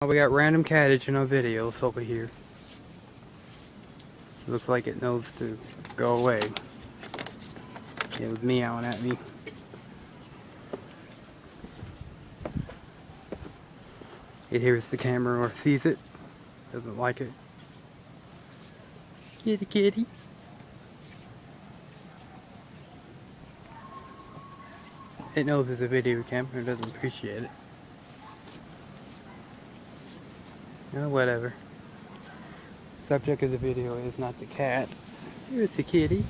We got random cattage in our videos over here. Looks like it knows to go away. It was meowing at me. It hears the camera or sees it. Doesn't like it. Kitty kitty. It knows it's a video camera and doesn't appreciate it. Oh, whatever. Subject of the video is not the cat. Here's the kitty.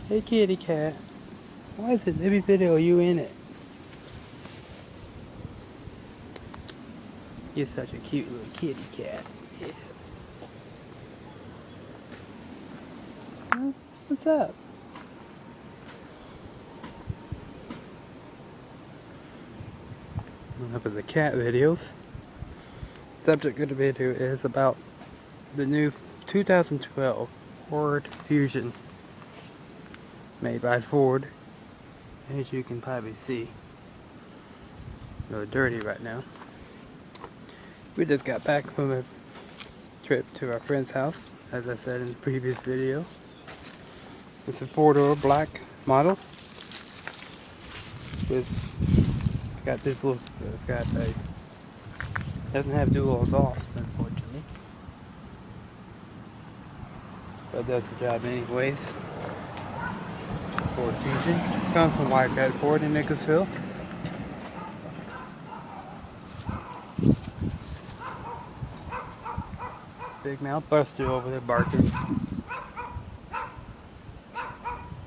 Hey kitty cat. Why is it every video you in it? You're such a cute little kitty cat. Yeah. Huh? What's up? Enough of the cat videos. Subject of the video is about the new 2012 Ford Fusion made by Ford. As you can probably see, a little dirty right now. We just got back from a trip to our friend's house, as I said in the previous video. It's a 4-door black model. It's got this little, it's got a, doesn't have dual exhaust, unfortunately. But it does the job anyways. Ford Fusion. Comes from Wildcat Ford in Nicholasville. Big mouth Buster over there barking.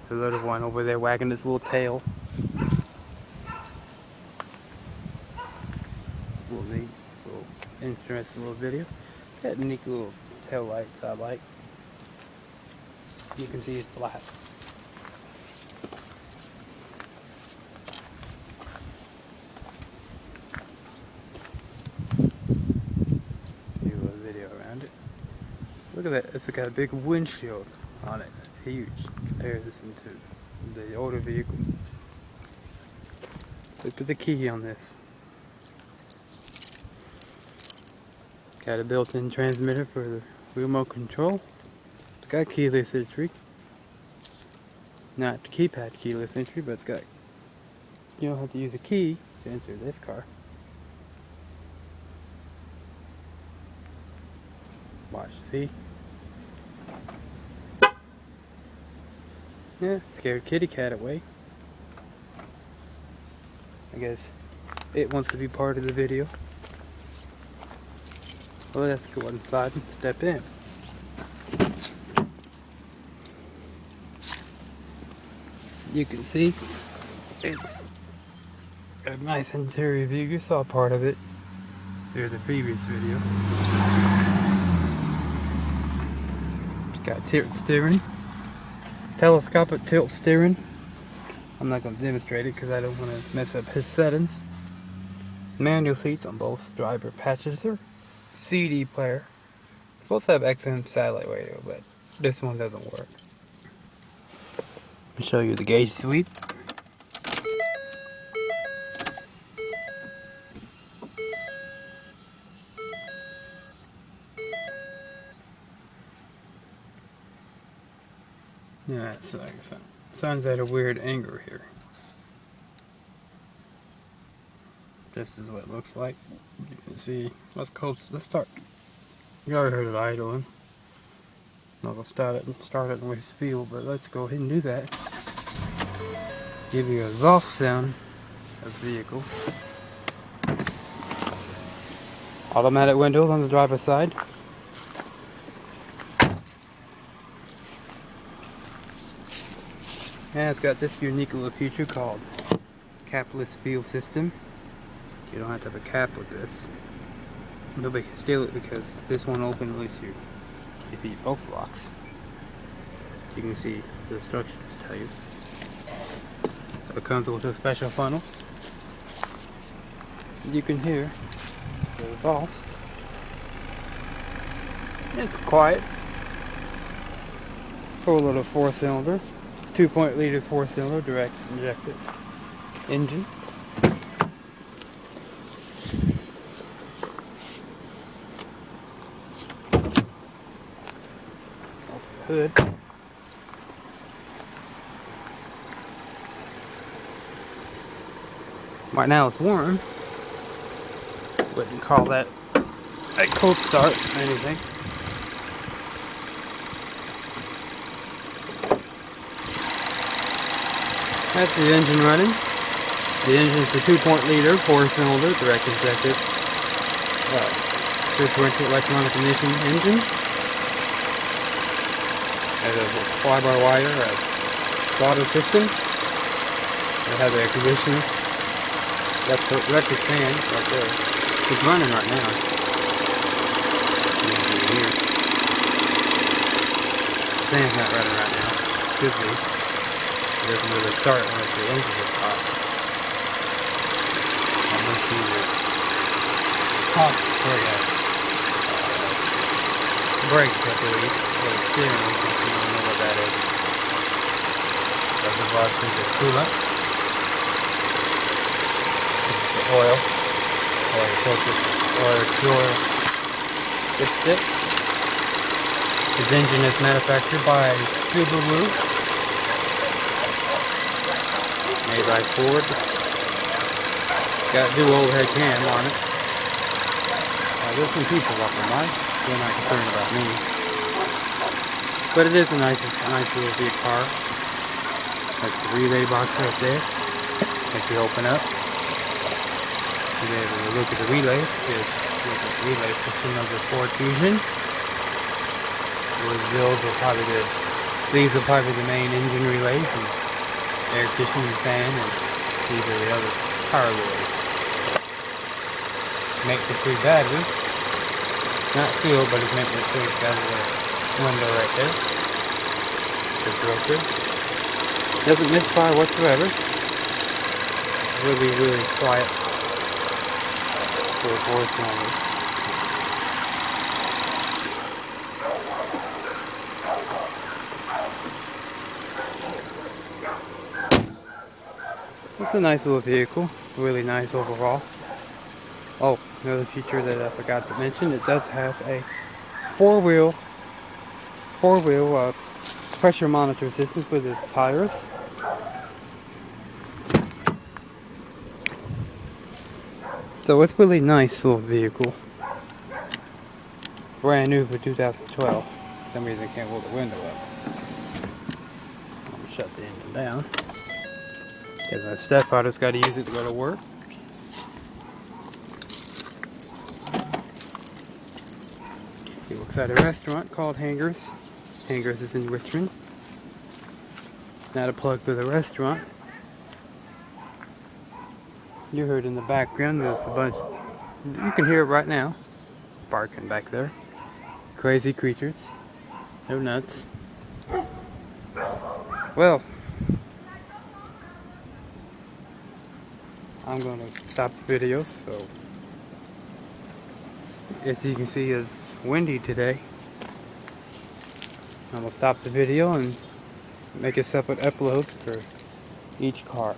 The little one over there wagging his little tail. Little neat, little interesting little video. Got unique little tail lights I like. You can see it's black. Video around it. Look at that, it's got a big windshield on it. It's huge. Compare this into the older vehicle. Look at the key on this. Got a built-in transmitter for the remote control. It's got keyless entry. Not keypad keyless entry, but it's got, you don't have to use a key to enter this car. Watch, see? Yeah, scared kitty cat away. I guess it wants to be part of the video. Well, let's go inside and step in. You can see it's a nice interior view. You saw part of it through the previous video. Got tilt steering, telescopic tilt steering. I'm not going to demonstrate it because I don't want to mess up his settings. Manual seats on both driver passenger. CD player. Supposed to have XM satellite radio, but this one doesn't work. I'll show you the gauge sweep. Yeah, it's like sun's at a weird angle here. This is what it looks like. You can see. Let's start. You already heard it idling. I'm not gonna start it in with speed, but let's go ahead and do that. Give you an exhaust sound of the vehicle. Automatic windows on the driver's side. And it's got this unique little feature called capless fuel system. You don't have to have a cap with this. Nobody can steal it because this one open release your feet both locks. You can see the instructions tell you. So it comes with a special funnel. You can hear the exhaust. It's quiet. 4-liter 4-cylinder. 2.0-liter 4-cylinder direct injected engine. hood. Right now it's warm. Wouldn't call that a cold start or anything. That's the engine running. The engine's a 2.0-liter, 4-cylinder, direct injected differential electronic ignition engine. Has a fly-by-wire throttle system. It has air conditioning. Electric fan right there. It's running right now. You can see it here. The fan's not running right now. Should be. It doesn't really start unless the engine is hot. Unless you hot for the brakes, I believe. Or the steering wheel, if you don't know what that is. Reservoir is the coolant. This is the oil. Oil filter. Oil dipstick. This engine is manufactured by Subaru. Made by Ford. Got dual overhead cam on it. There's some people walking by. They're not concerned about me. But it is a nice little big car. That's the relay box right there. That you open up. You'll be able to look at the relay. Look at the relay system of the Ford Fusion. These are probably the main engine relays and air conditioning fan, and these are the other power relays. Maintenance free battery. Not sealed, but it's maintenance free. Got a window right there. It's real good. Doesn't misfire whatsoever. Really quiet for a 4-cylinder. It's a nice little vehicle. Really nice overall. Oh, another feature that I forgot to mention, it does have a four-wheel pressure monitor system for the tires. So it's really nice little vehicle. Brand new for 2012. For some reason I can't roll the window up. I'm gonna shut the engine down. Because my stepfather's got to use it to go to work. He works at a restaurant called Hangers. Hangers is in Richmond. Not a plug for the restaurant. You heard in the background there's a bunch. You can hear it right now. Barking back there. Crazy creatures. No nuts. Well, I'm going to stop the video. So, as you can see, it's windy today. I'm going to stop the video and make a separate upload for each car.